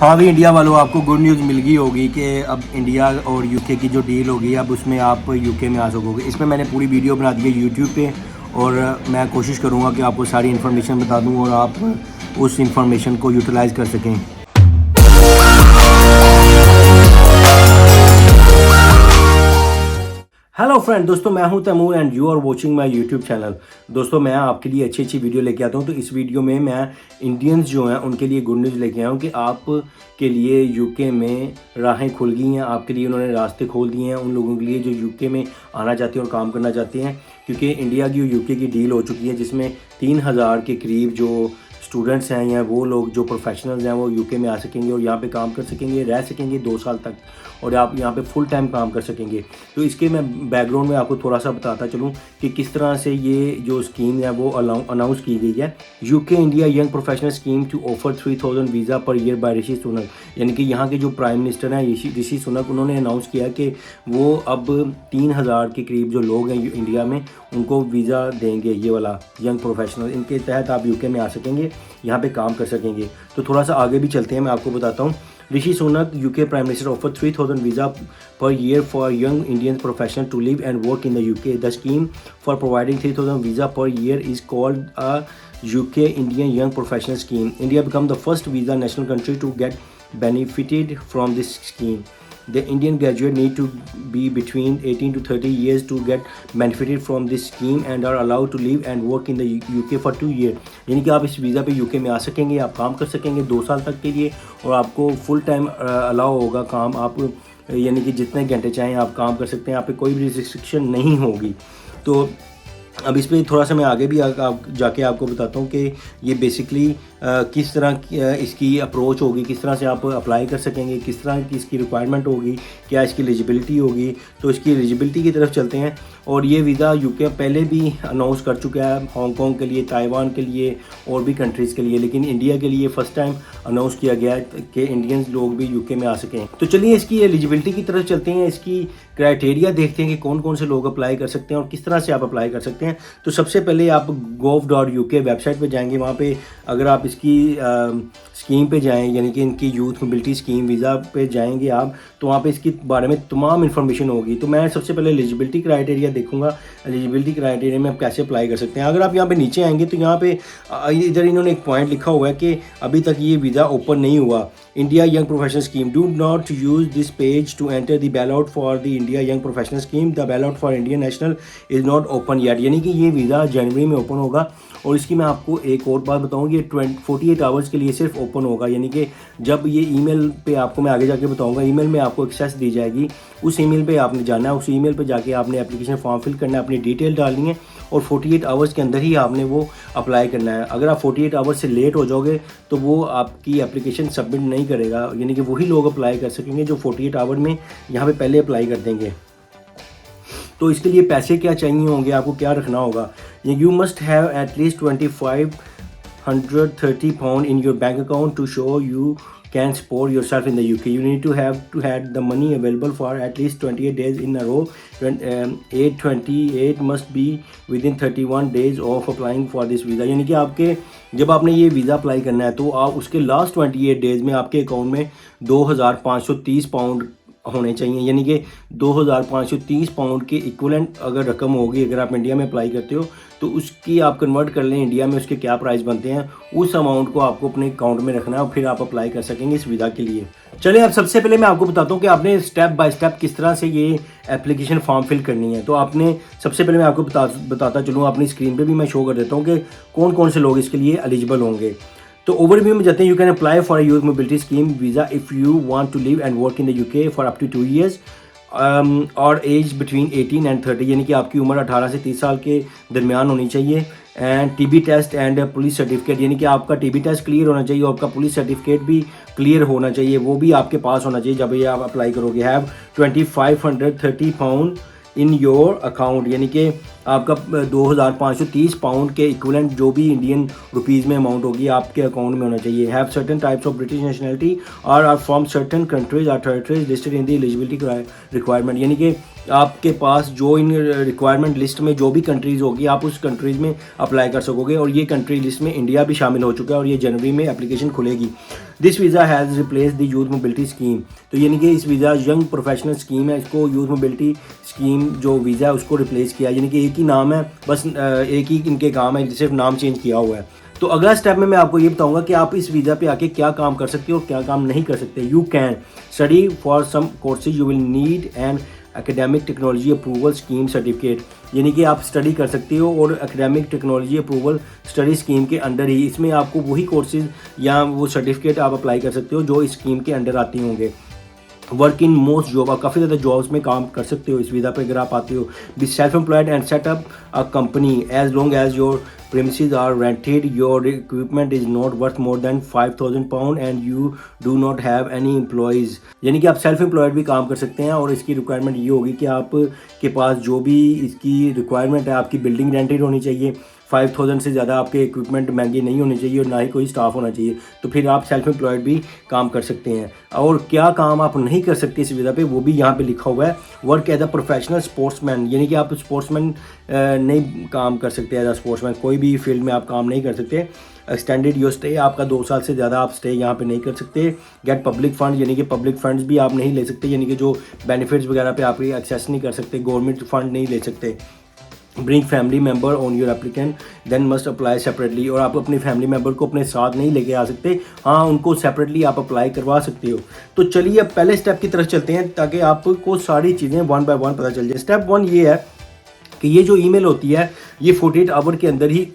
हाँ भी इंडिया वालों, आपको गुड न्यूज़ मिल गई होगी कि अब इंडिया और यूके की जो डील होगी अब उसमें आप यूके में आ सकोगे। इसमें मैंने पूरी वीडियो बना दी है यूट्यूब पे और मैं कोशिश करूँगा कि आपको सारी इन्फॉर्मेशन बता दूँ और आप उस इन्फॉर्मेशन को यूटिलाइज़ कर सकें। हेलो फ्रेंड, दोस्तों मैं हूं Taimur and you are watching my YouTube channel. दोस्तों मैं आपके लिए अच्छी अच्छी वीडियो लेके आता हूं। तो इस वीडियो में मैं इंडियंस जो हैं उनके लिए गुड न्यूज़ लेके आया हूं कि आप के लिए यूके में राहें खुल गई हैं। आपके लिए उन्होंने रास्ते खोल दिए हैं उन लोगों के लिए जो यूके में आना चाहते हैं और काम करना चाहते हैं, क्योंकि इंडिया की और यूके की डील हो चुकी है जिसमें 3000 के करीब जो स्टूडेंट्स हैं या वो लोग जो प्रोफेशनल्स हैं वो यूके में आ सकेंगे और यहाँ पे काम कर सकेंगे, रह सकेंगे 2 साल तक और आप यहाँ पे फुल टाइम काम कर सकेंगे। तो इसके मैं बैकग्राउंड में आपको थोड़ा सा बताता चलूँ कि किस तरह से ये जो स्कीम है वो अनाउंस की गई है। UK India young professional scheme to offer 3000 visa per year by Rishi Sunak, यानी कि यहाँ के जो प्राइम मिनिस्टर हैं ऋषि सुनक, उन्होंने अनाउंस किया कि वो अब 3000 के करीब जो लोग हैं इंडिया में उनको वीज़ा देंगे, ये वाला यंग प्रोफेशनल। इनके तहत आप यूके में आ सकेंगे, यहाँ पे काम कर सकेंगे। तो थोड़ा सा आगे भी चलते हैं, मैं आपको बताता हूँ। Rishi Sunak UK prime minister offer 3000 visa per year for young Indian professionals to live and work in the UK. The scheme for providing 3000 visa per year is called a UK Indian Young Professional Scheme. India became the first visa national country to get benefited from this scheme. The Indian graduate need to be between 18 to 30 years to get benefited from this scheme and are allowed to live and work in the UK for 2 years. यानी कि आप इस visa पे UK में आ सकेंगे, आप काम कर सकेंगे 2 साल तक के लिए और आपको फुल टाइम अलाउ होगा काम। आप यानी कि जितने घंटे चाहें आप काम कर सकते हैं, आप पे कोई भी रिस्ट्रिक्शन नहीं होगी। तो अब इस पर थोड़ा सा मैं आगे भी जाके आपको बताता हूँ कि ये बेसिकली किस तरह इसकी अप्रोच होगी, किस तरह से आप अप्लाई कर सकेंगे, किस तरह की इसकी रिक्वायरमेंट होगी, क्या इसकी एलिजिबिलिटी होगी। तो इसकी एलिजिबिलिटी की तरफ चलते हैं। और ये वीज़ा यूके पहले भी अनाउंस कर चुका है हांगकॉन्ग के लिए, ताइवान के लिए और भी कंट्रीज़ के लिए, लेकिन इंडिया के लिए फ़र्स्ट टाइम अनाउंस किया गया है कि इंडियंस लोग भी यूके में आ सकें। तो चलिए इसकी एलिजिबिलिटी की तरफ चलते हैं, इसकी क्राइटेरिया देखते हैं कि कौन कौन से लोग अप्लाई कर सकते हैं और किस तरह से आप अप्लाई कर सकते हैं। तो सबसे पहले आप gov.uk वेबसाइट पे जाएंगे। वहाँ पे अगर आप इसकी स्कीम पे जाएं, यानी कि इनकी यूथ मोबिलिटी स्कीम वीज़ा पे जाएंगे आप, तो वहाँ पे इसके बारे में तमाम इन्फॉर्मेशन होगी। तो मैं सबसे पहले एलिजिबिलिटी क्राइटेरिया देखूंगा, एलिजिबिलिटी क्राइटेरिया में आप कैसे अप्लाई कर सकते हैं। अगर आप यहाँ पे नीचे आएंगे तो यहाँ पे इधर इन्होंने एक पॉइंट लिखा हुआ है कि अभी तक ये वीज़ा ओपन नहीं हुआ। India young professional scheme, do not use this page to enter the ballot for the India young professional scheme, the ballot for Indian national is not open yet. यानी कि ये वीज़ा जनवरी में open होगा। और इसकी मैं आपको एक और बात बताऊँ, ये 48 आवर्स के लिए सिर्फ ओपन होगा। यानी कि जब ये ईमेल पे आपको मैं आगे जाके बताऊंगा, ईमेल में आपको एक्सेस दी जाएगी, उस ईमेल पे आपने जाना है, उस ईमेल पे जाके आपने एप्लीकेशन फॉर्म फिल करना है, अपनी डिटेल डालनी है और 48 आवर्स के अंदर ही आपने वो अप्लाई करना है। अगर आप 48 आवर्स से लेट हो जाओगे तो वो आपकी एप्लीकेशन सबमिट नहीं करेगा, यानी कि वही लोग अप्लाई कर सकेंगे जो 48 आवर में यहाँ पे पहले अप्लाई कर देंगे। तो इसके लिए पैसे क्या चाहिए होंगे, आपको क्या रखना होगा। You must have at least 2530 pound in your bank account to show you can support yourself in the UK. You need to have the money available for at least 28 days in a row. 828 must be within 31 days of applying for this visa. यानी कि आपके जब आपने ये visa apply करना है तो आप उसके लास्ट 28 डेज़ में आपके अकाउंट में 2530 पाउंड होने चाहिए। यानी कि 2530 पाउंड के इक्वलेंट अगर रकम होगी, अगर आप इंडिया में अप्लाई करते हो तो उसकी आप कन्वर्ट कर लें इंडिया में, उसके क्या प्राइस बनते हैं, उस अमाउंट को आपको अपने अकाउंट में रखना है और फिर आप अप्लाई कर सकेंगे इस वीज़ा के लिए। चलिए अब सबसे पहले मैं आपको बताता हूँ कि आपने स्टेप बाय स्टेप किस तरह से ये एप्लीकेशन फॉर्म फिल करनी है। तो आपने सबसे पहले मैं आपको बताता चलूँ, अपनी स्क्रीन पर भी मैं शो कर देता हूँ कि कौन कौन से लोग इसके लिए एलिजिबल होंगे। तो ओवरव्यू में जाते हैं। You can apply for youth mobility scheme visa if you want to live and work in the UK for up to 2 years और एज बिटवीन 18 and 30, यानी कि आपकी उम्र 18 से 30 साल के दरमियान होनी चाहिए। And TB test and police certificate, यानी कि आपका टीबी टेस्ट क्लियर होना चाहिए और आपका पुलिस सर्टिफिकेट भी क्लियर होना चाहिए, वो भी आपके पास होना चाहिए जब ये आप अप्लाई करोगे। Have 2530 pound in your account, यानी कि आपका 2530 पाउंड के इक्विवेलेंट जो भी इंडियन रुपीज़ में अमाउंट होगी आपके अकाउंट में होना चाहिए। Have certain types of British nationality और आर फ्रॉम सर्टेन कंट्रीज और territories listed in the eligibility requirement, यानी कि आपके पास जो इन रिक्वायरमेंट लिस्ट में जो भी कंट्रीज़ होगी आप उस कंट्रीज़ में अप्लाई कर सकोगे, और ये कंट्री लिस्ट में इंडिया भी शामिल हो चुका है और ये जनवरी में एप्लीकेशन खुलेगी। This visa has replace the youth mobility scheme, तो यानी कि इस वीज़ा यंग प्रोफेशनल स्कीम है, इसको यूथ मोबिलिटी स्कीम जो वीज़ा है उसको रिप्लेस किया, यानी कि एक ही नाम है, बस एक ही इनके काम है, सिर्फ नाम चेंज किया हुआ है। तो अगला स्टेप में मैं आपको ये बताऊंगा कि आप इस वीज़ा पे आके क्या काम कर सकते हो और क्या काम नहीं कर सकते। You can study for some courses you will need an academic technology approval scheme certificate, यानी कि आप स्टडी कर सकते हो और academic technology approval study scheme के अंडर ही इसमें आपको वही कोर्सेज या वो सर्टिफिकेट आप अप्लाई कर सकते हो जो इस स्कीम के अंडर आती होंगे। वर्क इन मोस्ट जॉब, आप काफ़ी ज़्यादा जॉब्स में काम कर सकते हो इस वीज़ा पे अगर आप आते हो। Be self employed and set up a company as long as your premises are rented, your equipment is not worth more than 5,000 pound and you do not have any employees, यानी कि आप self employed भी काम कर सकते हैं। और इसकी रिक्वायरमेंट ये होगी कि आप के पास जो भी इसकी रिक्वायरमेंट है, आपकी बिल्डिंग रेंटेड होनी चाहिए, 5,000 से ज़्यादा आपके इक्विपमेंट महंगे नहीं होने चाहिए और ना ही कोई स्टाफ होना चाहिए, तो फिर आप सेल्फ एम्प्लॉयड भी काम कर सकते हैं। और क्या काम आप नहीं कर सकते इस वीज़ा पे वो भी यहाँ पे लिखा हुआ है। Work as a professional sportsman, यानी कि आप स्पोर्ट्समैन नहीं काम कर सकते, एज अ स्पोर्ट्समैन कोई भी फील्ड में आप काम नहीं कर सकते। एक्सटेंडेड योर स्टे, आपका 2 साल से ज़्यादा आप स्टे यहाँ पे नहीं कर सकते। गेट पब्लिक फंड, यानी कि पब्लिक फंड्स भी आप नहीं ले सकते, यानी कि जो बेनिफिट्स वगैरह पे आप एक्सेस नहीं कर सकते, गवर्नमेंट फंड नहीं ले सकते। Bring family member on your applicant then must apply separately, और आप अपने फैमिली मेम्बर को अपने साथ नहीं लेके आ सकते, हाँ उनको सेपरेटली आप अप्लाई करवा सकते हो। तो चलिए अब पहले स्टेप की तरफ चलते हैं ताकि आपको सारी चीज़ें 1 बाय 1 पता चल जाए। स्टेप 1 ये है कि ये जो ईमेल होती है ये 48 आवर के अंदर ही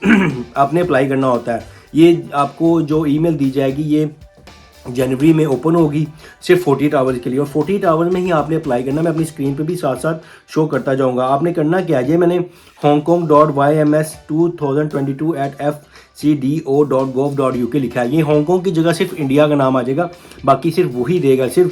आपने अप्लाई करना होता है। ये आपको जो ईमेल दी जाएगी ये जनवरी में ओपन होगी सिर्फ 48 आवर्स के लिए, और 48 आवर्स में ही आपने अप्लाई करना। मैं अपनी स्क्रीन पे भी साथ साथ शो करता जाऊंगा। आपने करना क्या है, ये मैंने hongkong.yms2022@fcdo.gov.uk लिखा है। ये हांगकॉन्ग की जगह सिर्फ इंडिया का नाम आ जाएगा, बाकी सिर्फ वही देगा, सिर्फ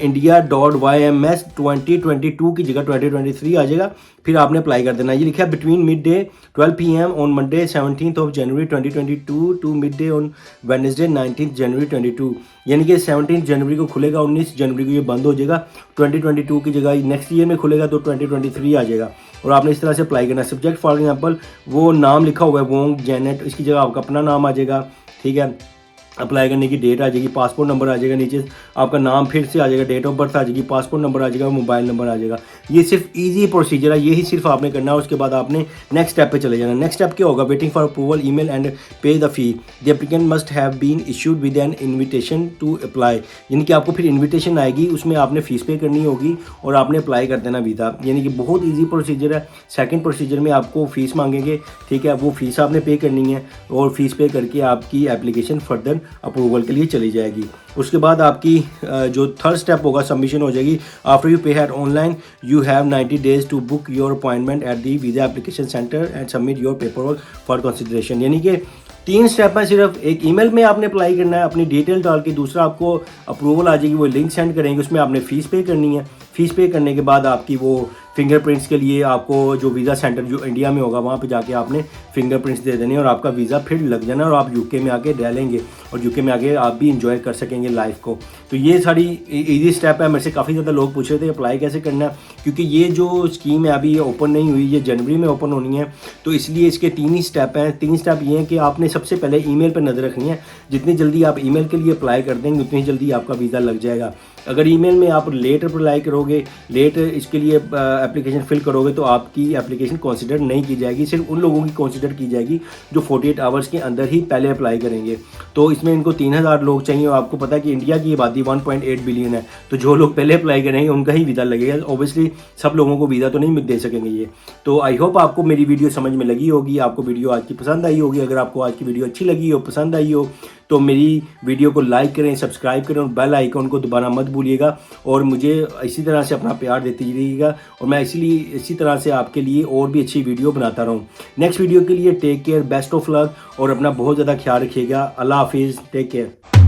India.yms2022 की जगह 2023 आ जाएगा। फिर आपने अप्लाई कर देना। ये लिखा है between mid day 12 PM on Monday 17 January 2022 to mid day on Wednesday 19 January 2022, यानी कि 17 जनवरी को खुलेगा, 19 जनवरी को ये बंद हो जाएगा। 2022 की जगह नेक्स्ट ईयर में खुलेगा तो 2023 आ जाएगा, और आपने इस तरह से अप्लाई करना। सब्जेक्ट फॉर एग्जाम्पल वो नाम लिखा हुआ है वोंग जेनेट, इसकी जगह आपका अपना नाम आ जाएगा, ठीक है। अप्लाई करने की डेट आ जाएगी, पासपोर्ट नंबर आ जाएगा, नीचे आपका नाम फिर से आ जाएगा, डेट ऑफ बर्थ आ जाएगी, पासपोर्ट नंबर आ जाएगा, मोबाइल नंबर आ जाएगा। ये सिर्फ इजी प्रोसीजर है, यही सिर्फ आपने करना है। उसके बाद आपने नेक्स्ट स्टेप पे चले जाना। नेक्स्ट स्टेप क्या होगा, waiting for approval email and pay the fee. The applicant must have been issued with an invitation to apply, यानी कि आपको फिर इन्विटेशन आएगी, उसमें आपने फीस पे करनी होगी और आपने अप्लाई कर देना वीज़ा, यानी कि बहुत ईजी प्रोसीजर है। सेकेंड प्रोसीजर में आपको फीस मांगेंगे, ठीक है, वो फीस आपने पे करनी है और फीस पे करके आपकी एप्लीकेशन फर्दर अप्रूवल के लिए चली जाएगी। उसके बाद आपकी जो थर्ड स्टेप होगा सबमिशन हो जाएगी। After you pay had online you have 90 days to book your appointment at the visa application centre and submit your paper work for consideration, यानी कि 3 स्टेप है। सिर्फ एक ईमेल में आपने अप्लाई करना है अपनी डिटेल डाल के, दूसरा आपको अप्रूवल आ जाएगी, वो लिंक सेंड करेंगे, उसमें आपने फ़ीस पे करनी है। फ़ीस पे करने के बाद आपकी वो फिंगरप्रिंट्स के लिए आपको जो वीज़ा सेंटर जो इंडिया में होगा वहाँ पे जाके आपने फिंगरप्रिंट्स दे देने और आपका वीज़ा फिर लग जाना और आप यूके में आके रह लेंगे और यूके में आके आप भी इंजॉय कर सकेंगे लाइफ को। तो ये सारी इजी स्टेप है। मेरे से काफ़ी ज़्यादा लोग पूछ रहे थे अप्लाई कैसे करना है, क्योंकि ये जो स्कीम है अभी ये ओपन नहीं हुई, ये जनवरी में ओपन होनी है, तो इसलिए इसके 3 ही स्टेप हैं। 3 स्टेप ये हैं कि आपने सबसे पहले ईमेल पर नज़र रखनी है। जितनी जल्दी आप ईमेल के लिए अप्लाई कर देंगे उतनी जल्दी आपका वीज़ा लग जाएगा। अगर ईमेल में आप लेट अप्लाई करोगे, लेट इसके लिए एप्लीकेशन फिल करोगे तो आपकी एप्लीकेशन कंसिडर नहीं की जाएगी। सिर्फ उन लोगों की कंसिडर की जाएगी जो 48 आवर्स के अंदर ही पहले अप्लाई करेंगे। तो इसमें इनको 3000 लोग चाहिए और आपको पता है कि इंडिया की आबादी 1.8 बिलियन है, तो जो लोग पहले अप्लाई करेंगे उनका ही वीज़ा लगेगा। ऑब्वियसली सब लोगों को वीज़ा तो नहीं दे सकेंगे ये। तो आई होप आपको मेरी वीडियो समझ में लगी होगी, आपको वीडियो आज की पसंद आई होगी। अगर आपको आज की वीडियो अच्छी लगी हो, पसंद आई हो, तो मेरी वीडियो को लाइक करें, सब्सक्राइब करें और बेल आइकन को दबाना मत भूलिएगा। और मुझे इसी तरह से अपना प्यार देते रहिएगा और मैं इसी तरह से आपके लिए और भी अच्छी वीडियो बनाता रहूँ। नेक्स्ट वीडियो के लिए take care, best of luck और अपना बहुत ज़्यादा ख्याल रखिएगा। अल्लाह हाफिज़, टेक केयर।